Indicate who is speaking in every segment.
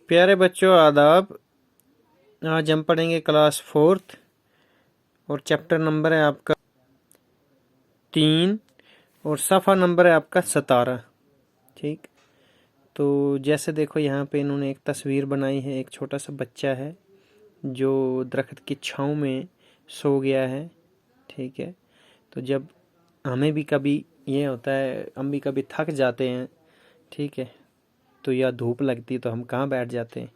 Speaker 1: प्यारे बच्चों आदाब। आज हम पढ़ेंगे क्लास 4th और चैप्टर नंबर है आपका 3 और सफ़ा नंबर है आपका 17। ठीक, तो जैसे देखो यहाँ पे इन्होंने एक तस्वीर बनाई है। एक छोटा सा बच्चा है जो दरख्त की छाँव में सो गया है। ठीक है, तो जब हमें भी कभी ये होता है, हम भी कभी थक जाते हैं, ठीक है, तो या धूप लगती तो हम कहाँ बैठ जाते हैं?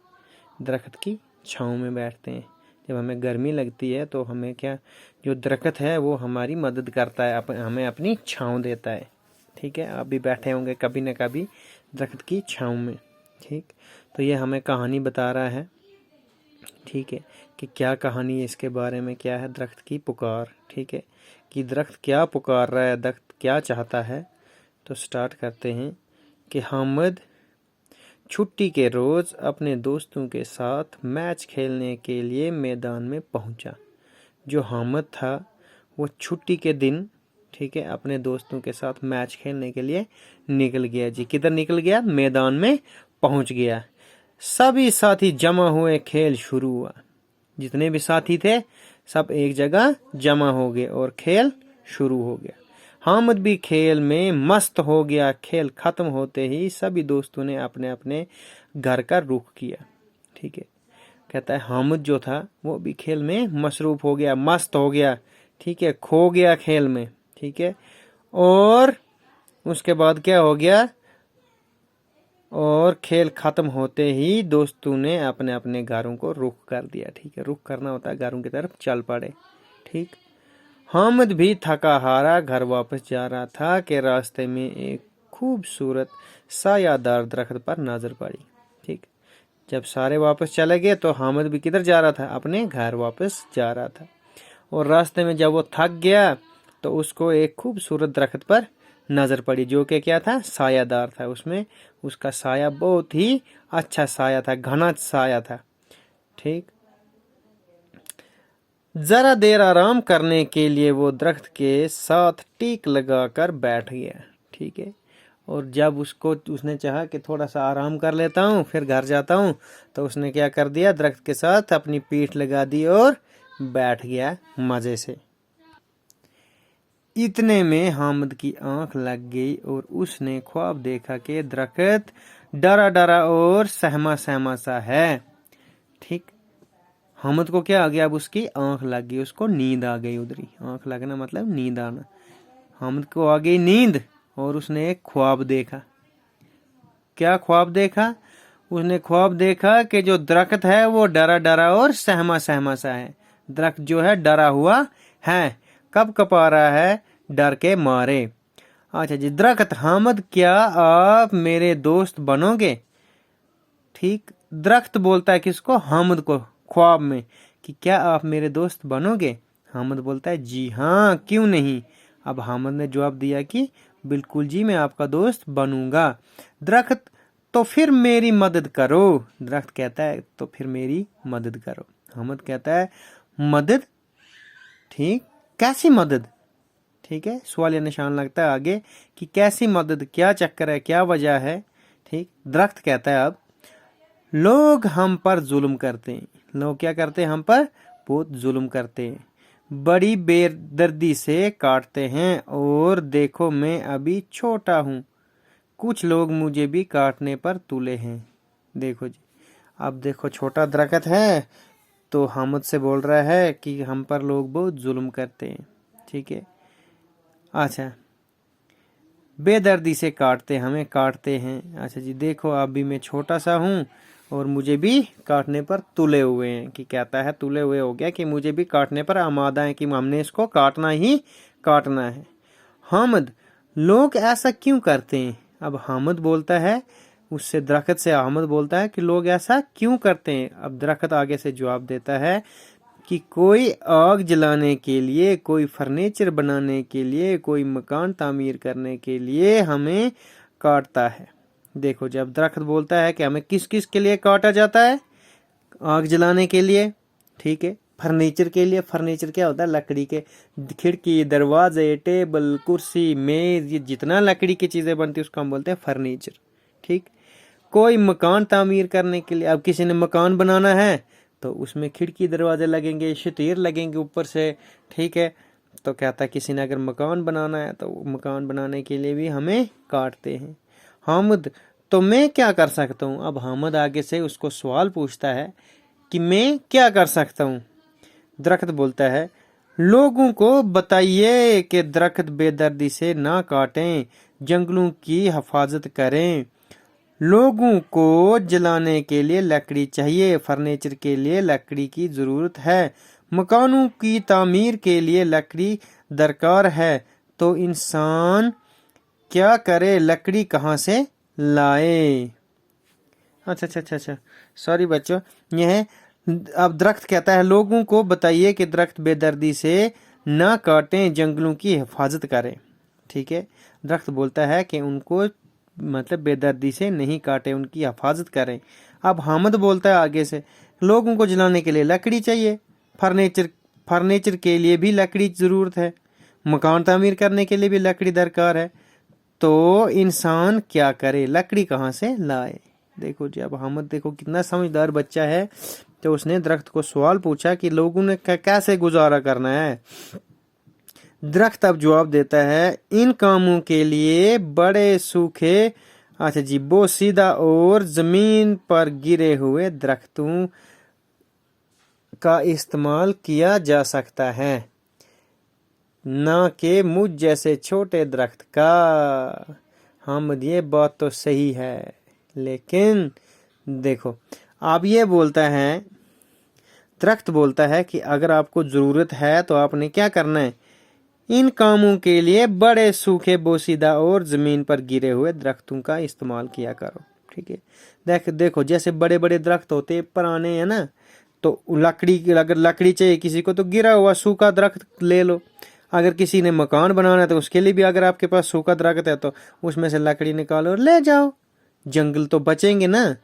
Speaker 1: दरख्त की छाँव में बैठते हैं। जब हमें गर्मी लगती है तो हमें क्या, जो दरख्त है वो हमारी मदद करता है, हमें अपनी छाँव देता है। ठीक है, आप भी बैठे होंगे कभी न कभी दरख्त की छाँव में। ठीक, तो ये हमें कहानी बता रहा है। ठीक है, कि क्या कहानी है, इसके बारे में क्या है, दरख्त की पुकार। ठीक है, कि दरख्त क्या पुकार रहा है, दरख्त क्या चाहता है। तो स्टार्ट करते हैं कि हामिद छुट्टी के रोज़ अपने दोस्तों के साथ मैच खेलने के लिए मैदान में पहुंचा। जो हामिद था वो छुट्टी के दिन, ठीक है, अपने दोस्तों के साथ मैच खेलने के लिए निकल गया। जी, किधर निकल गया? मैदान में पहुंच गया। सभी साथी जमा हुए, खेल शुरू हुआ। जितने भी साथी थे सब एक जगह जमा हो गए और खेल शुरू हो गया। हामिद भी खेल में मस्त हो गया। खेल खत्म होते ही सभी दोस्तों ने अपने अपने घर का रुख किया। ठीक है, कहता है हामिद जो था वो भी खेल में मसरूफ हो गया, मस्त हो गया। ठीक है, खो गया खेल में। ठीक है, और उसके बाद क्या हो गया? और खेल खत्म होते ही दोस्तों ने अपने अपने घरों को रुख कर दिया। ठीक है, रुख करना होता है, घरों की तरफ चल पड़े। ठीक, हामिद भी थका हारा घर वापस जा रहा था कि रास्ते में एक खूबसूरत सायादार दरख्त पर नजर पड़ी। ठीक, जब सारे वापस चले गए तो हामिद भी किधर जा रहा था? अपने घर वापस जा रहा था। और रास्ते में जब वो थक गया तो उसको एक खूबसूरत दरख्त पर नजर पड़ी, जो कि क्या था? सायादार था। उसमें उसका साया बहुत ही अच्छा साया था, घना साया था। ठीक, जरा देर आराम करने के लिए वो दरख्त के साथ टीक लगाकर बैठ गया। ठीक है, और जब उसने चाहा कि थोड़ा सा आराम कर लेता हूँ फिर घर जाता हूँ, तो उसने क्या कर दिया? दरख्त के साथ अपनी पीठ लगा दी और बैठ गया मजे से। इतने में हामिद की आंख लग गई और उसने ख्वाब देखा कि दरख्त डरा डरा और सहमा सहमा सा है। ठीक, हामिद को क्या आ गया? अब उसकी आंख लग गई, उसको नींद आ गई। उधरी आंख लगना मतलब नींद आना। हामिद को आ गई नींद और उसने एक ख्वाब देखा। क्या ख्वाब देखा? उसने ख्वाब देखा कि जो दरख्त है वो डरा डरा और सहमा सहमा सा है। दरख्त जो है डरा हुआ है, कब कपा रहा है? डर के मारे। अच्छा जी, दरख्त हामिद क्या आप मेरे दोस्त बनोगे? ठीक, दरख्त बोलता है किसको? हामिद को ख्वाब में कि क्या आप मेरे दोस्त बनोगे? हामिद बोलता है जी हाँ, क्यों नहीं। अब हामिद ने जवाब दिया कि बिल्कुल जी, मैं आपका दोस्त बनूंगा। दरख्त तो फिर मेरी मदद करो। दरख्त कहता है तो फिर मेरी मदद करो। हामिद कहता है मदद? ठीक, कैसी मदद? ठीक है, सवाल या निशान लगता है आगे कि कैसी मदद, क्या चक्कर है, क्या वजह है। ठीक, दरख्त कहता है अब लोग हम पर जुल्म करते हैं। लोग क्या करते हैं? हम पर बहुत जुल्म करते हैं, बड़ी बेदर्दी से काटते हैं। और देखो मैं अभी छोटा हूँ, कुछ लोग मुझे भी काटने पर तुले हैं। देखो जी, अब देखो छोटा दरख्त है तो हामिद से बोल रहा है कि हम पर लोग बहुत जुल्म करते हैं। ठीक है, अच्छा, बेदर्दी से काटते, हमें काटते हैं। अच्छा जी, देखो अभी मैं छोटा सा हूँ और मुझे भी काटने पर तुले हुए हैं। कि कहता है तुले हुए हो गया कि मुझे भी काटने पर आमादा है, कि हमने इसको काटना ही काटना है। हामिद, लोग ऐसा क्यों करते हैं? अब हामिद बोलता है उससे, दरख्त से हामिद बोलता है कि लोग ऐसा क्यों करते हैं। अब दरख्त आगे से जवाब देता है कि कोई आग जलाने के लिए, कोई फर्नीचर बनाने के लिए, कोई मकान तामीर करने के लिए हमें काटता है। देखो, जब दरख्त बोलता है कि हमें किस किस के लिए काटा जाता है? आग जलाने के लिए, ठीक है, फर्नीचर के लिए। फर्नीचर क्या होता है? लकड़ी के खिड़की, दरवाजे, टेबल, कुर्सी, मेज, ये जितना लकड़ी की चीजें बनती है उसको हम बोलते हैं फर्नीचर। ठीक, कोई मकान तामीर करने के लिए, अब किसी ने मकान बनाना है तो उसमें खिड़की दरवाजे लगेंगे, शतीर लगेंगे ऊपर से, ठीक है। तो कहता है किसी ने अगर मकान बनाना है तो मकान बनाने के लिए भी हमें काटते हैं। हामिद, तो मैं क्या कर सकता हूँ? अब हामिद आगे से उसको सवाल पूछता है कि मैं क्या कर सकता हूँ। दरख्त बोलता है, लोगों को बताइए कि दरख्त बेदर्दी से ना काटें, जंगलों की हिफाजत करें। लोगों को जलाने के लिए लकड़ी चाहिए, फर्नीचर के लिए लकड़ी की ज़रूरत है, मकानों की तामीर के लिए लकड़ी दरकार है, तो इंसान क्या करे, लकड़ी कहाँ से लाए? अच्छा, सॉरी बच्चों, यह अब दरख्त कहता है लोगों को बताइए कि दरख्त बेदर्दी से ना काटें, जंगलों की हिफाजत करें, ठीक है। दरख्त बोलता है कि उनको मतलब बेदर्दी से नहीं काटे, उनकी हिफाजत करें। अब हामिद बोलता है आगे से, लोगों को जलाने के लिए लकड़ी चाहिए, फर्नीचर के लिए भी लकड़ी की ज़रूरत है, मकान तामीर करने के लिए भी लकड़ी दरकार है, तो इंसान क्या करे, लकड़ी कहाँ से लाए? देखो जी, अब हामिद देखो कितना समझदार बच्चा है, तो उसने दरख्त को सवाल पूछा कि लोगों ने कैसे गुजारा करना है। दरख्त अब जवाब देता है, इन कामों के लिए बड़े सूखे, अच्छा जी, बोसीदा और जमीन पर गिरे हुए दरख्तों का इस्तेमाल किया जा सकता है, ना कि मुझ जैसे छोटे दरख्त का। हामिद, ये बात तो सही है, लेकिन देखो आप ये बोलता है, दरख्त बोलता है कि अगर आपको ज़रूरत है तो आपने क्या करना है, इन कामों के लिए बड़े सूखे, बोसीदा और ज़मीन पर गिरे हुए दरख्तों का इस्तेमाल किया करो, ठीक है। देखो जैसे बड़े बड़े दरख्त होते पुराने हैं ना, तो लकड़ी, अगर लकड़ी चाहिए किसी को तो गिरा हुआ सूखा दरख्त ले लो। अगर किसी ने मकान बनाना है तो उसके लिए भी अगर आपके पास सूखा दरख्त है तो उसमें से लकड़ी निकालो और ले जाओ, जंगल तो बचेंगे ना।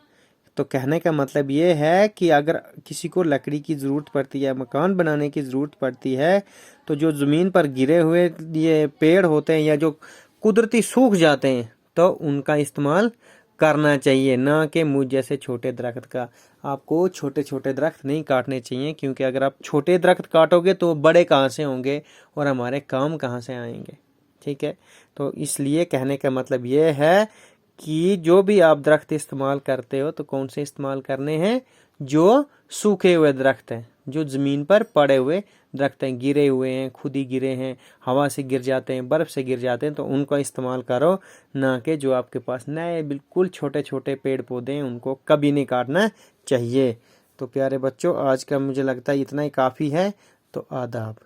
Speaker 1: तो कहने का मतलब ये है कि अगर किसी को लकड़ी की ज़रूरत पड़ती है, मकान बनाने की ज़रूरत पड़ती है, तो जो ज़मीन पर गिरे हुए ये पेड़ होते हैं या जो कुदरती सूख जाते हैं तो उनका इस्तेमाल करना चाहिए, ना कि मुझ जैसे छोटे दरख्त का। आपको छोटे छोटे दरख्त नहीं काटने चाहिए, क्योंकि अगर आप छोटे दरख्त काटोगे तो बड़े कहाँ से होंगे और हमारे काम कहाँ से आएंगे, ठीक है। तो इसलिए कहने का मतलब ये है कि जो भी आप दरख्त इस्तेमाल करते हो तो कौन से इस्तेमाल करने हैं, जो सूखे हुए दरख्त हैं, जो ज़मीन पर पड़े हुए दरख्त हैं, गिरे हुए हैं, खुद ही गिरे हैं, हवा से गिर जाते हैं, बर्फ़ से गिर जाते हैं, तो उनका इस्तेमाल करो, ना कि जो आपके पास नए बिल्कुल छोटे छोटे पेड़ पौधे हैं उनको कभी नहीं काटना चाहिए। तो प्यारे बच्चों, आज का मुझे लगता है इतना ही काफ़ी है। तो आदाब।